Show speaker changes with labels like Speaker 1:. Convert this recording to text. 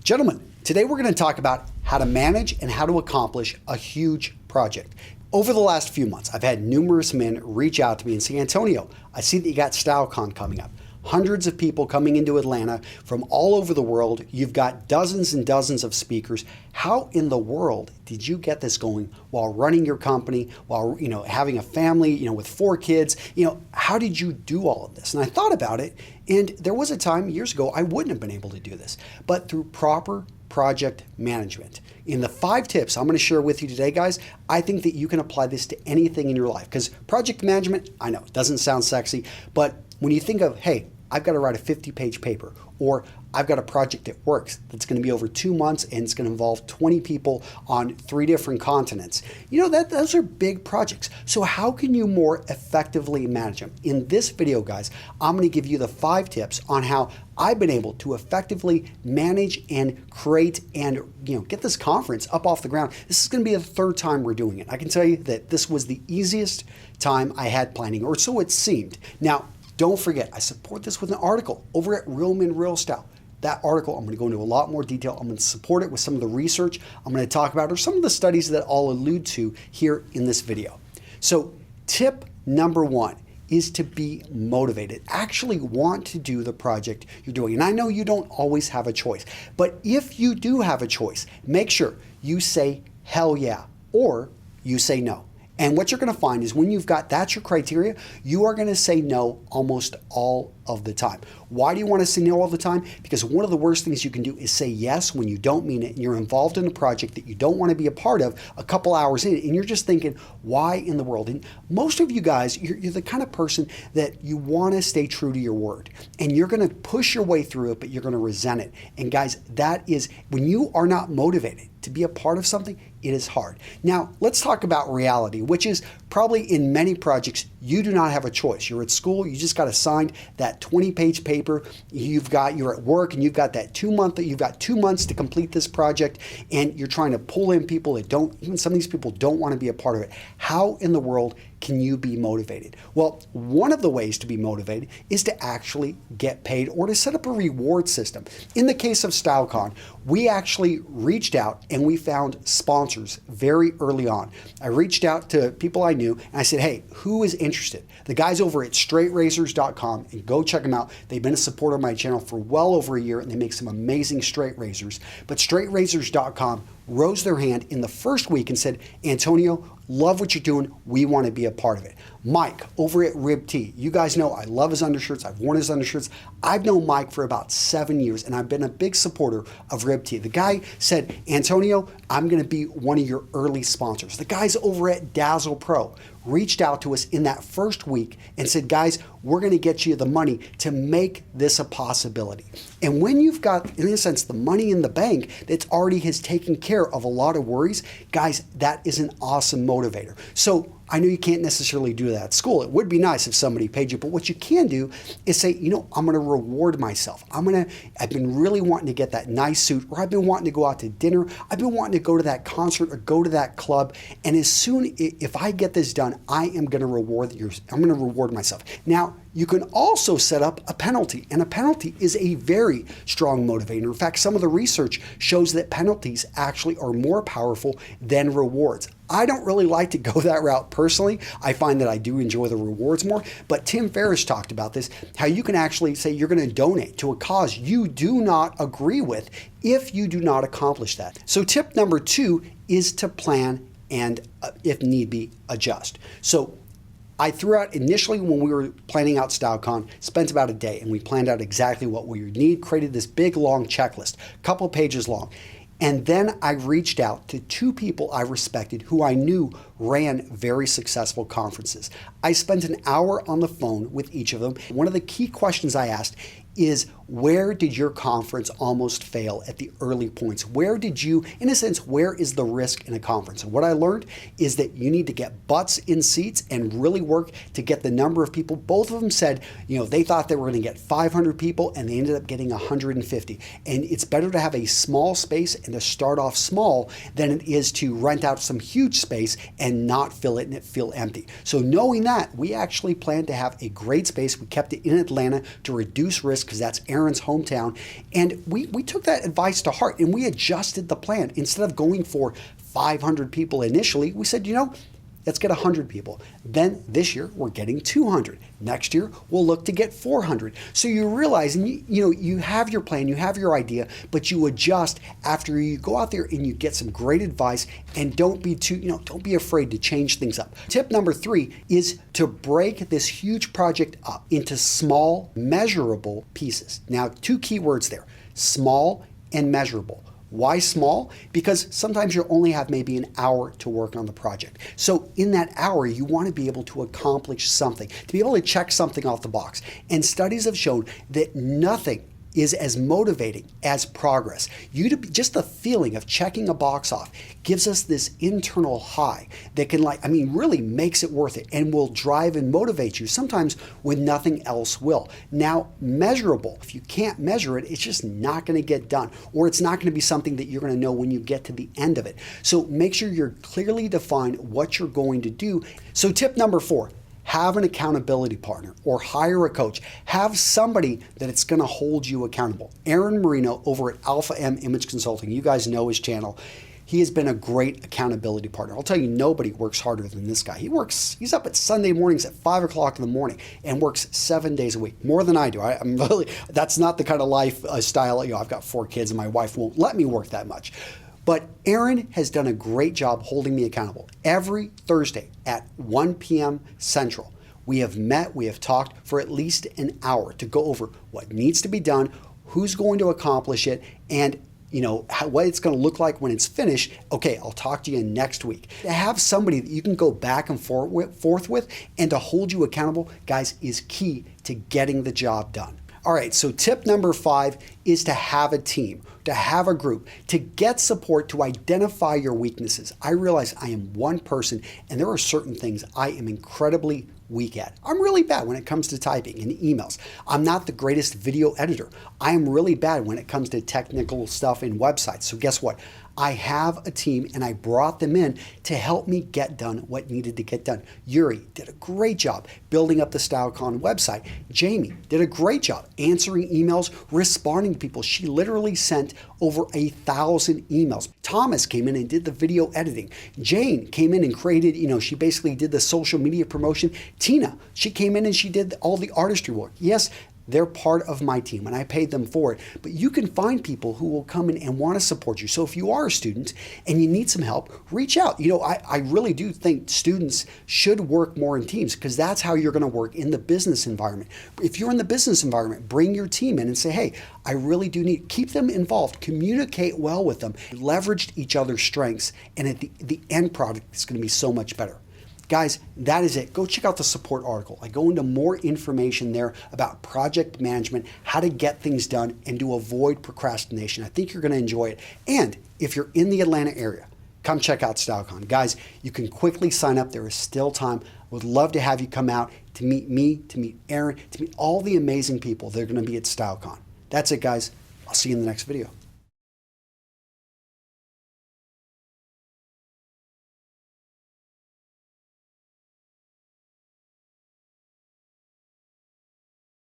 Speaker 1: Gentlemen, today we're going to talk about how to manage and how to accomplish a huge project. Over the last few months, I've had numerous men reach out to me and say, Antonio, I see that you got StyleCon coming up. Hundreds of people coming into Atlanta from all over the world. You've got dozens and dozens of speakers. How in the world did you get this going while running your company, while having a family, with 4 kids? How did you do all of this? And I thought about it, and there was a time years ago I wouldn't have been able to do this, but through proper project management. In the 5 tips I'm going to share with you today, guys, I think that you can apply this to anything in your life, because project management, I know it doesn't sound sexy, but when you think of, hey, I've got to write a 50-page paper, or I've got a project at work that's going to be over 2 months and it's going to involve 20 people on 3 different continents. Those are big projects. So how can you more effectively manage them? In this video, guys, I'm going to give you the 5 tips on how I've been able to effectively manage and create and get this conference up off the ground. This is going to be the 3rd time we're doing it. I can tell you that this was the easiest time I had planning, or so it seemed. Now, don't forget, I support this with an article over at Real Men Real Style. That article, I'm going to go into a lot more detail. I'm going to support it with some of the research I'm going to talk about, or some of the studies that I'll allude to here in this video. So tip number 1 is to be motivated. Actually want to do the project you're doing. And I know you don't always have a choice, but if you do have a choice, make sure you say hell yeah, or you say no. And what you're going to find is when that's your criteria, you are going to say no almost all of the time. Why do you want to say no all the time? Because one of the worst things you can do is say yes when you don't mean it, and you're involved in a project that you don't want to be a part of a couple hours in, and you're just thinking, why in the world? And most of you guys, you're the kind of person that you want to stay true to your word, and you're going to push your way through it, but you're going to resent it. And guys, that is when you are not motivated to be a part of something, it is hard. Now, let's talk about reality, which is probably in many projects, you do not have a choice. You're at school, you just got assigned that 20-page paper. You're at work, and you've got that 2 months to complete this project, and you're trying to pull in people that even some of these people don't want to be a part of it. How in the world can you be motivated? Well, one of the ways to be motivated is to actually get paid, or to set up a reward system. In the case of StyleCon, we actually reached out and we found sponsors very early on. I reached out to people I knew and I said, hey, who is interested? The guys over at straightrazors.com, and go check them out. They've been a supporter of my channel for well over a year, and they make some amazing straight razors. But straightrazors.com rose their hand in the first week and said, Antonio, love what you're doing. We want to be a part of it. Mike over at Rib T. You guys know I love his undershirts. I've worn his undershirts. I've known Mike for about 7 years, and I've been a big supporter of Rib T. The guy said, Antonio, I'm going to be one of your early sponsors. The guys over at Dazzle Pro reached out to us in that first week and said, guys, we're going to get you the money to make this a possibility. And when you've got, in a sense, the money in the bank that already has taken care of a lot of worries, guys, that is an awesome motivator. So I know you can't necessarily do that at school. It would be nice if somebody paid you, but what you can do is say, I'm going to reward myself. I've been really wanting to get that nice suit, or I've been wanting to go out to dinner. I've been wanting to go to that concert or go to that club. And if I get this done, I am going to reward myself. Now, you can also set up a penalty, and a penalty is a very strong motivator. In fact, some of the research shows that penalties actually are more powerful than rewards. I don't really like to go that route personally. I find that I do enjoy the rewards more, but Tim Ferriss talked about this, how you can actually say you're going to donate to a cause you do not agree with if you do not accomplish that. So tip number 2 is to plan and, if need be, adjust. So I threw out initially when we were planning out StyleCon, spent about a day, and we planned out exactly what we would need, created this big long checklist, a couple pages long. And then I reached out to 2 people I respected who I knew ran very successful conferences. I spent an hour on the phone with each of them. One of the key questions I asked is, where did your conference almost fail at the early points? Where did you, in a sense, where is the risk in a conference? And what I learned is that you need to get butts in seats and really work to get the number of people. Both of them said, they thought they were going to get 500 people, and they ended up getting 150. And it's better to have a small space and to start off small than it is to rent out some huge space and and not fill it and it feel empty. So knowing that, we actually planned to have a great space. We kept it in Atlanta to reduce risk because that's Aaron's hometown. And we took that advice to heart and we adjusted the plan. Instead of going for 500 people initially, we said, let's get 100 people. Then this year, we're getting 200. Next year, we'll look to get 400. So you realize, and you have your plan, you have your idea, but you adjust after you go out there and you get some great advice, and don't be afraid to change things up. Tip number 3 is to break this huge project up into small, measurable pieces. Now, 2 key words there, small and measurable. Why small? Because sometimes you only have maybe an hour to work on the project. So in that hour, you want to be able to accomplish something, to be able to check something off the box. And studies have shown that nothing is as motivating as progress. Just the feeling of checking a box off gives us this internal high that can really makes it worth it and will drive and motivate you sometimes when nothing else will. Now, measurable, if you can't measure it, it's just not going to get done, or it's not going to be something that you're going to know when you get to the end of it. So make sure you're clearly defined what you're going to do. So tip number 4, have an accountability partner or hire a coach. Have somebody that it's going to hold you accountable. Aaron Marino over at Alpha M Image Consulting, you guys know his channel. He has been a great accountability partner. I'll tell you, nobody works harder than this guy. He's up at Sunday mornings at 5 o'clock in the morning and works 7 days a week, more than I do. That's not the kind of lifestyle. I've got 4 kids and my wife won't let me work that much. But Aaron has done a great job holding me accountable. Every Thursday at 1 p.m. Central, we have met, we have talked for at least an hour to go over what needs to be done, who's going to accomplish it, and what it's going to look like when it's finished. Okay, I'll talk to you next week. To have somebody that you can go back and forth with and to hold you accountable, guys, is key to getting the job done. All right, so tip number 5 is to have a team, to have a group, to get support, to identify your weaknesses. I realize I am one person and there are certain things I am incredibly weak at. I'm really bad when it comes to typing and emails. I'm not the greatest video editor. I am really bad when it comes to technical stuff in websites. So guess what? I have a team and I brought them in to help me get done what needed to get done. Yuri did a great job building up the StyleCon website. Jamie did a great job answering emails, responding to people. She literally sent over 1,000 emails. Thomas came in and did the video editing. Jane came in and created, she basically did the social media promotion. Tina, she came in and she did all the artistry work. Yes, they're part of my team and I paid them for it. But you can find people who will come in and want to support you. So if you are a student and you need some help, reach out. I really do think students should work more in teams because that's how you're going to work in the business environment. If you're in the business environment, bring your team in and say, hey, I really do keep them involved, communicate well with them, leverage each other's strengths, and at the end product is going to be so much better. Guys, that is it. Go check out the support article. I go into more information there about project management, how to get things done, and to avoid procrastination. I think you're going to enjoy it. And if you're in the Atlanta area, come check out StyleCon. Guys, you can quickly sign up. There is still time. I would love to have you come out to meet me, to meet Aaron, to meet all the amazing people that are going to be at StyleCon. That's it, guys. I'll see you in the next video.